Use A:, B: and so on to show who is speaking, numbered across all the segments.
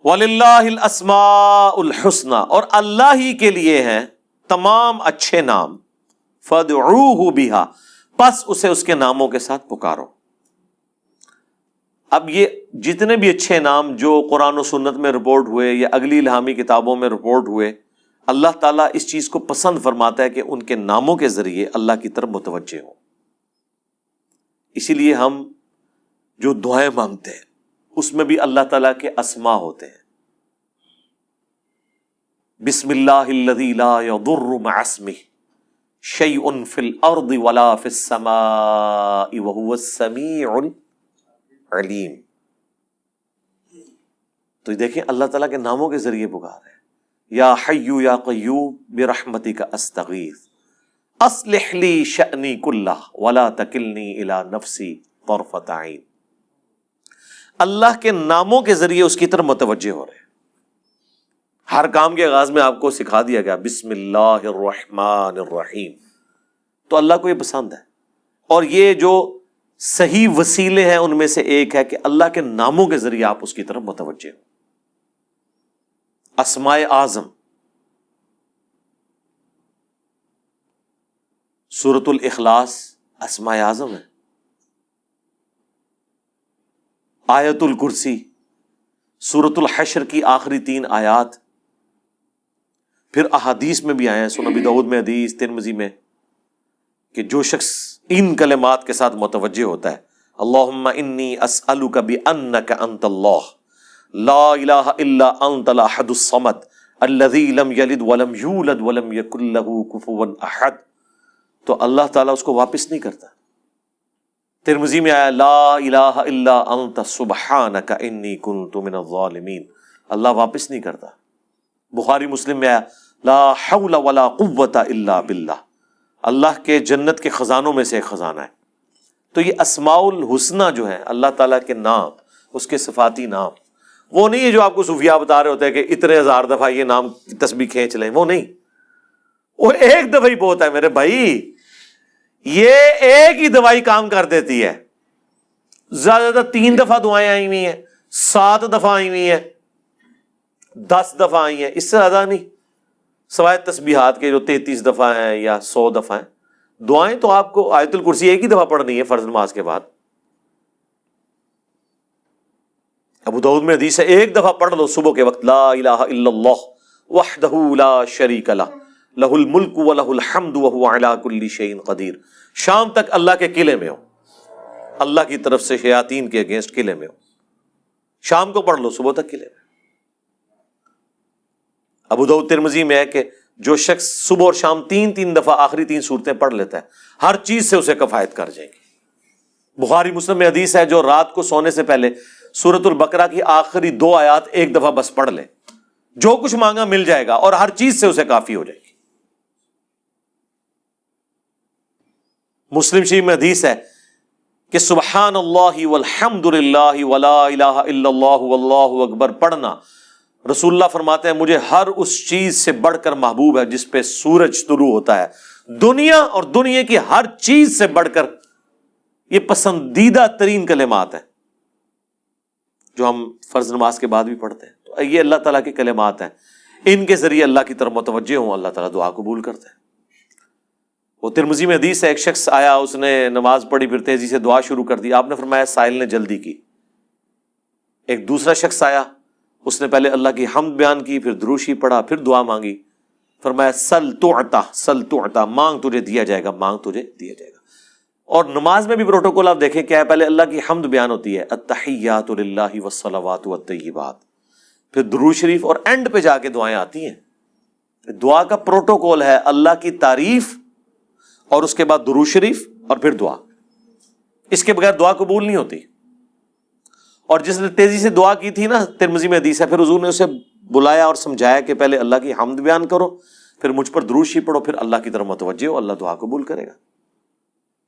A: وَلِلَّهِ الْأَسْمَاءُ الْحُسْنَى، اور اللہ ہی کے لیے ہیں تمام اچھے نام، فَادْعُوهُ بِهَا، پس اسے اس کے ناموں کے ساتھ پکارو۔ اب یہ جتنے بھی اچھے نام جو قرآن و سنت میں رپورٹ ہوئے یا اگلی الہامی کتابوں میں رپورٹ ہوئے، اللہ تعالیٰ اس چیز کو پسند فرماتا ہے کہ ان کے ناموں کے ذریعے اللہ کی طرف متوجہ ہوں۔ اسی لیے ہم جو دعائیں مانگتے ہیں اس میں بھی اللہ تعالیٰ کے اسماء ہوتے ہیں۔ بسم اللہ الذی لا یضر مع اسمہ شیء فی الارض ولا فی السماء وہو السمیع العلیم۔ تو دیکھیں اللہ تعالیٰ کے ناموں کے ذریعے پکار ہے، یا حی یا قیوم برحمتک استغیث اصلح لی شأنی کلہ ولا تکلنی الی نفسی طرفۃ عین۔ اللہ کے ناموں کے ذریعے اس کی طرف متوجہ ہو رہے ہیں۔ ہر کام کے آغاز میں آپ کو سکھا دیا گیا بسم اللہ الرحمن الرحیم، تو اللہ کو یہ پسند ہے۔ اور یہ جو صحیح وسیلے ہیں ان میں سے ایک ہے کہ اللہ کے ناموں کے ذریعے آپ اس کی طرف متوجہ ہوں۔ اسماء اعظم، سورۃ الاخلاص اسماء اعظم ہے، آیت الکرسی، سورۃ الحشر کی آخری 3 آیات، پھر احادیث میں بھی آئے ہیں، سنن ابی داؤد میں حدیث، ترمذی میں، کہ جو شخص ان کلمات کے ساتھ متوجہ ہوتا ہے، اللہم انی اسألک بانک انت اللہ لا الہ الا انت الاحد الصمد الذی لم یلد ولم یولد ولم یکن لہ کفوا احد، تو اللہ تعالیٰ اس کو واپس نہیں کرتا۔ ترمذی میں آیا لا الہ الا انت سبحانک انی کنت من الظالمین، اللہ واپس نہیں کرتا۔ بخاری مسلم میں آیا لا حول ولا قوة الا باللہ، اللہ کے جنت کے خزانوں میں سے ایک خزانہ ہے۔ تو یہ اسماء الحسنہ جو ہے اللہ تعالیٰ کے نام، اس کے صفاتی نام، وہ نہیں ہے جو آپ کو صوفیاء بتا رہے ہوتے ہیں کہ اتنے 1000 دفعہ یہ نام تسبیح کھینچ لیں، وہ نہیں، وہ ایک دفعہ ہی بہت ہے میرے بھائی، یہ ایک ہی دوائی کام کر دیتی ہے۔ زیادہ زیادہ 3 دفعہ دعائیں آئی ہوئی ہیں، 7 دفعہ آئی ہوئی ہیں، 10 دفعہ آئی ہیں، اس سے زیادہ نہیں، سوائے تسبیحات کے جو 33 دفعہ ہیں یا 100 دفعہ ہیں۔ دعائیں تو آپ کو آیت الکرسی ایک ہی دفعہ پڑھنی ہے فرض نماز کے بعد۔ ابو داؤد میں حدیث ہے ایک دفعہ پڑھ لو صبح کے وقت، لا الہ الا اللہ وحدہ لا شریک لہ لہ الملک ولہ الحمد وہو علی کل شیء قدیر، شام تک اللہ کے قلعے میں ہو، اللہ کی طرف سے شیاطین کے اگینسٹ قلعے میں ہو، شام کو پڑھ لو صبح تک قلعے میں۔ ابو داؤد ترمذی میں ہے کہ جو شخص صبح اور شام 3 دفعہ آخری 3 صورتیں پڑھ لیتا ہے، ہر چیز سے اسے کفایت کر جائے گی۔ بخاری مسلم میں حدیث ہے جو رات کو سونے سے پہلے سورۃ البقرہ کی آخری 2 آیات ایک دفعہ بس پڑھ لے، جو کچھ مانگا مل جائے گا اور ہر چیز سے اسے کافی ہو جائے گی۔ مسلم شریف میں حدیث ہے کہ سبحان اللہ والحمد للہ ولا الہ الا اللہ واللہ اکبر پڑھنا، رسول اللہ فرماتے ہیں مجھے ہر اس چیز سے بڑھ کر محبوب ہے جس پہ سورج طلوع ہوتا ہے، دنیا اور دنیا کی ہر چیز سے بڑھ کر یہ پسندیدہ ترین کلمات ہیں جو ہم فرض نماز کے بعد بھی پڑھتے ہیں۔ تو یہ اللہ تعالیٰ کے کلمات ہیں، ان کے ذریعے اللہ کی طرف متوجہ ہوں، اللہ تعالیٰ دعا قبول کرتا ہے۔ وہ ترمذی میں حدیث ہے ایک شخص آیا، اس نے نماز پڑھی، پھر تیزی سے دعا شروع کر دی، آپ نے فرمایا سائل نے جلدی کی۔ ایک دوسرا شخص آیا، اس نے پہلے اللہ کی حمد بیان کی، پھر دروشی پڑھا، پھر دعا مانگی، فرمایا سل تعطا، سل تعطا، مانگ تجھے دیا جائے گا، مانگ تجھے دیا جائے گا۔ اور نماز میں بھی پروٹوکول آپ دیکھیں کیا ہے، پہلے اللہ کی حمد بیان ہوتی ہے، التحیات للہ والصلوات والطیبات، پھر درود شریف، اور اینڈ پہ جا کے دعائیں آتی ہیں۔ دعا کا پروٹوکول ہے اللہ کی تعریف اور اس کے بعد درود شریف اور پھر دعا، اس کے بغیر دعا قبول نہیں ہوتی۔ اور جس نے تیزی سے دعا کی تھی نا، ترمذی میں حدیث ہے، پھر حضور نے اسے بلایا اور سمجھایا کہ پہلے اللہ کی حمد بیان کرو، پھر مجھ پر درود شریف پڑھو، پھر اللہ کی طرف متوجہ ہو، اللہ دعا قبول کرے گا۔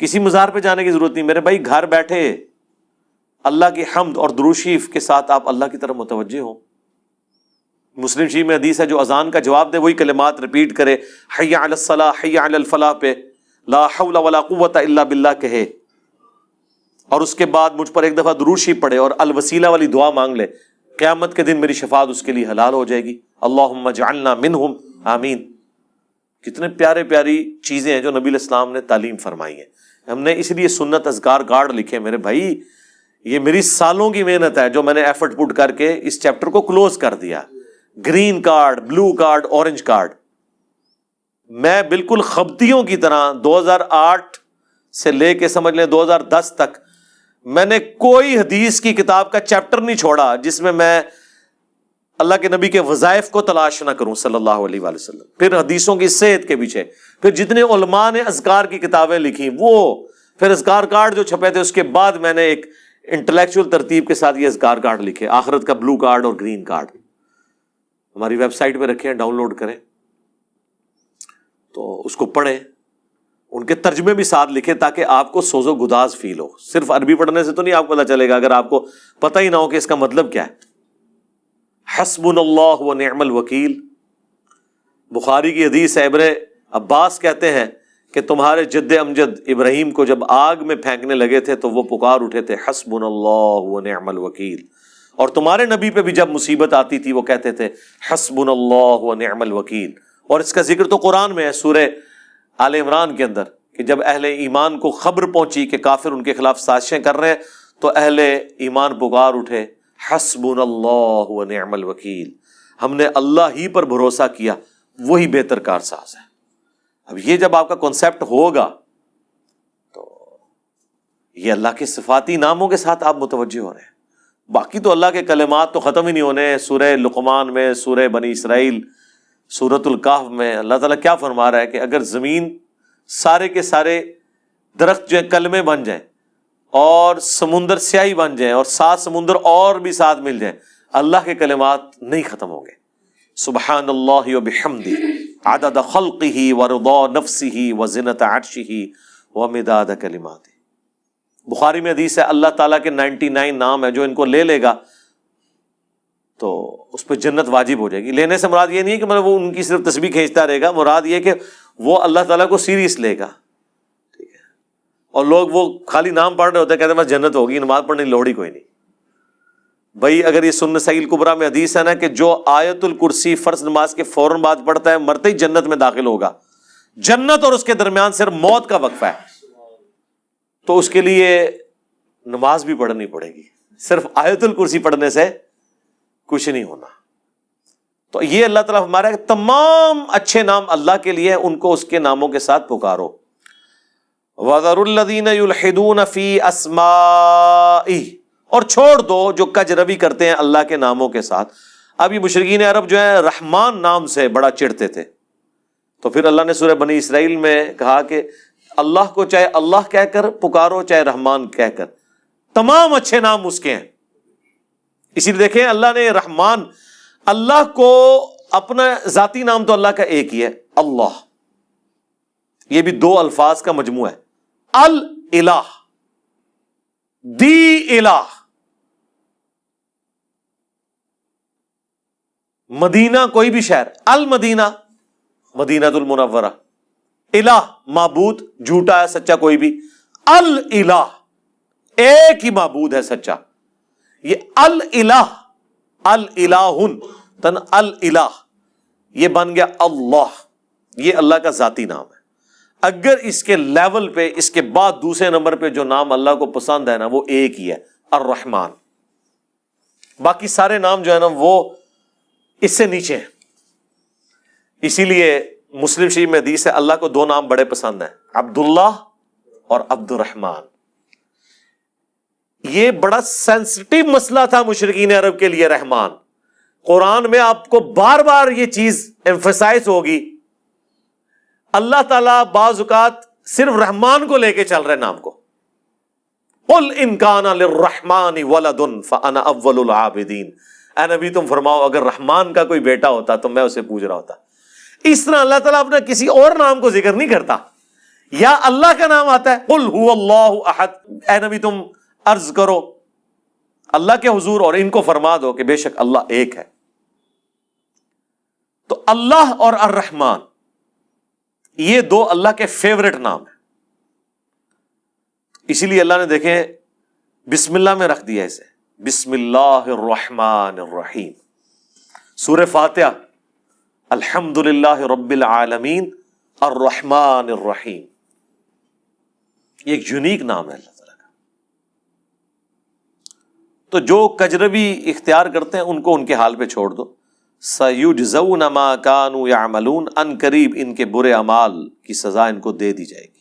A: کسی مزار پہ جانے کی ضرورت نہیں میرے بھائی، گھر بیٹھے اللہ کی حمد اور درود شریف کے ساتھ آپ اللہ کی طرف متوجہ ہو۔ مسلم شریف میں حدیث ہے جو اذان کا جواب دے وہی کلمات ریپیٹ کرے، حی علی الصلاح حی علی الفلاح پہ لا حول ولا قوت الا باللہ کہے، اور اس کے بعد مجھ پر ایک دفعہ درود شریف پڑھے اور الوسیلہ والی دعا مانگ لے، قیامت کے دن میری شفاعت اس کے لیے حلال ہو جائے گی. اللہم اجعلنا منہم آمین. کتنے پیارے پیاری چیزیں ہیں جو نبی علیہ السلام نے تعلیم فرمائی ہیں. ہم نے اس لیے سنت اذکار کارڈ لکھے. میرے بھائی یہ میری سالوں کی محنت ہے جو میں نے ایفرٹ پٹ کر کے اس چیپٹر کو کلوز کر دیا. Green card, blue card, orange card. میں بالکل خبتیوں کی طرح 2008 سے لے کے سمجھ لیں 2010 تک میں نے کوئی حدیث کی کتاب کا چیپٹر نہیں چھوڑا جس میں اللہ کے نبی کے وظائف کو تلاش نہ کروں صلی اللہ علیہ وآلہ وسلم. پھر حدیثوں کی صحت کے پیچھے، پھر جتنے علماء نے اذکار کی کتابیں لکھی وہ، پھر اذکار کارڈ جو چھپے تھے، اس کے بعد میں نے ایک انٹلیکچوئل ترتیب کے ساتھ یہ اذکار کارڈ لکھے. آخرت کا بلو کارڈ اور گرین کارڈ ہماری ویب سائٹ پہ رکھے ہیں، ڈاؤن لوڈ کریں تو اس کو پڑھیں. ان کے ترجمے بھی ساتھ لکھیں تاکہ آپ کو سوز و گداز فیل ہو. صرف عربی پڑھنے سے تو نہیں آپ کو پتہ چلے گا اگر آپ کو پتہ ہی نہ ہو کہ اس کا مطلب کیا ہے. حسبنا اللہ و نعم الوکیل. بخاری کی حدیث ہے، ابن عباس کہتے ہیں کہ تمہارے جد امجد ابراہیم کو جب آگ میں پھینکنے لگے تھے تو وہ پکار اٹھے تھے حسبنا اللہ و نعم الوکیل. اور تمہارے نبی پہ بھی جب مصیبت آتی تھی وہ کہتے تھے حسبنا اللہ و نعم الوکیل. اور اس کا ذکر تو قرآن میں ہے سورہ آل عمران کے اندر کہ جب اہل ایمان کو خبر پہنچی کہ کافر ان کے خلاف سازشیں کر رہے ہیں تو اہل ایمان پکار اٹھے حسبنا اللہ و نعم الوکیل. ہم نے اللہ ہی پر بھروسہ کیا، وہی بہتر کارساز ہے. اب یہ جب آپ کا کنسیپٹ ہوگا تو یہ اللہ کے صفاتی ناموں کے ساتھ آپ متوجہ ہو رہے ہیں. باقی تو اللہ کے کلمات تو ختم ہی نہیں ہونے. سورہ لقمان میں، سورہ بنی اسرائیل، سورۃ الکہف میں اللہ تعالیٰ کیا فرما رہا ہے کہ اگر زمین سارے کے سارے درخت جو ہیں کلمے بن جائیں اور سمندر سیاہی بن جائیں اور 7 سمندر اور بھی ساتھ مل جائیں، اللہ کے کلمات نہیں ختم ہوں گے. سبحان اللہ و بحمدہ عدد خلقہ ورضا نفسہ وزنۃ عرشہ ومداد کلماتہ. بخاری میں حدیث ہے اللہ تعالیٰ کے 99 نام ہیں جو ان کو لے لے گا تو اس پہ جنت واجب ہو جائے گی. لینے سے مراد یہ نہیں ہے کہ وہ ان کی صرف تسبیح کھینچتا رہے گا، مراد یہ کہ وہ اللہ تعالیٰ کو سیریس لے گا. ٹھیک ہے. اور لوگ وہ خالی نام پڑھ رہے ہوتے ہیں، کہتے ہیں بس جنت ہوگی، نماز پڑھنے کی لوڑ ہی کوئی نہیں. بھائی اگر یہ سنن صحیح الکبریٰ میں حدیث ہے نا کہ جو آیت الکرسی فرض نماز کے فوراً بعد پڑھتا ہے مرتے ہی جنت میں داخل ہوگا. جنت اور اس کے درمیان صرف موت کا وقفہ ہے، تو اس کے لیے نماز بھی پڑھنی پڑے گی. صرف آیت الکرسی پڑھنے سے کچھ نہیں ہونا. تو یہ اللہ تعالیٰ ہمارا تمام اچھے نام اللہ کے لیے، ان کو اس کے ناموں کے ساتھ پکارو. وَذَرُوا الَّذِينَ يُلْحِدُونَ فِي أَسْمَائِهِ. اور چھوڑ دو جو کج روی کرتے ہیں اللہ کے ناموں کے ساتھ. اب یہ مشرکین عرب جو ہیں رحمان نام سے بڑا چڑھتے تھے، تو پھر اللہ نے سورہ بنی اسرائیل میں کہا کہ اللہ کو چاہے اللہ کہہ کر پکارو چاہے رحمان کہہ کر، تمام اچھے نام اس کے ہیں. اسی لیے دیکھیں اللہ نے رحمان، اللہ کو اپنا ذاتی نام تو اللہ کا ایک ہی ہے اللہ، یہ بھی 2 الفاظ کا مجموعہ ہے. الالہ، دی الہ. مدینہ کوئی بھی شہر، المدینہ مدینہ المنورہ. الہ معبود، جھوٹا ہے سچا کوئی بھی. الالہ ایک ہی معبود ہے سچا. یہ الالہ، الالہن تن الالہ، یہ بن گیا اللہ. یہ اللہ کا ذاتی نام ہے. اگر اس کے لیول پہ اس کے بعد دوسرے نمبر پہ جو نام اللہ کو پسند ہے نا وہ ایک ہی ہے، الرحمن. باقی سارے نام جو ہے نا وہ اس سے نیچے ہیں. اسی لیے مسلم شریف میں حدیث ہے اللہ کو 2 نام بڑے پسند ہیں، عبداللہ اور عبد الرحمن. یہ بڑا سینسٹیو مسئلہ تھا مشرکین عرب کے لیے رحمان. قرآن میں آپ کو بار بار یہ چیز ایمفسائز ہوگی. اللہ تعالیٰ بعض اوقات صرف رحمان کو لے کے چل رہے نام کو. قل ان کان للرحمن ولد فانا اول العابدین. اے نبی تم فرماؤ اگر رحمان کا کوئی بیٹا ہوتا تو میں اسے پوج رہا ہوتا. اس طرح اللہ تعالیٰ اپنا کسی اور نام کو ذکر نہیں کرتا. یا اللہ کا نام آتا ہے قل هو اللہ احد. اے نبی تم عرض کرو اللہ کے حضور اور ان کو فرما دو کہ بے شک اللہ ایک ہے. تو اللہ اور الرحمن یہ 2 اللہ کے فیورٹ نام ہیں. اسی لیے اللہ نے دیکھیں بسم اللہ میں رکھ دیا اسے. بسم اللہ الرحمن الرحیم. سورہ فاتحہ الحمدللہ رب العالمین الرحمن الرحیم. یہ ایک یونیک نام ہے اللہ تعالیٰ کا. تو جو کجربی اختیار کرتے ہیں ان کو ان کے حال پہ چھوڑ دو. سَيُجْزَوْنَ مَا كَانُوا يَعْمَلُونَ، ان قریب ان کے برے اعمال کی سزا ان کو دے دی جائے گی.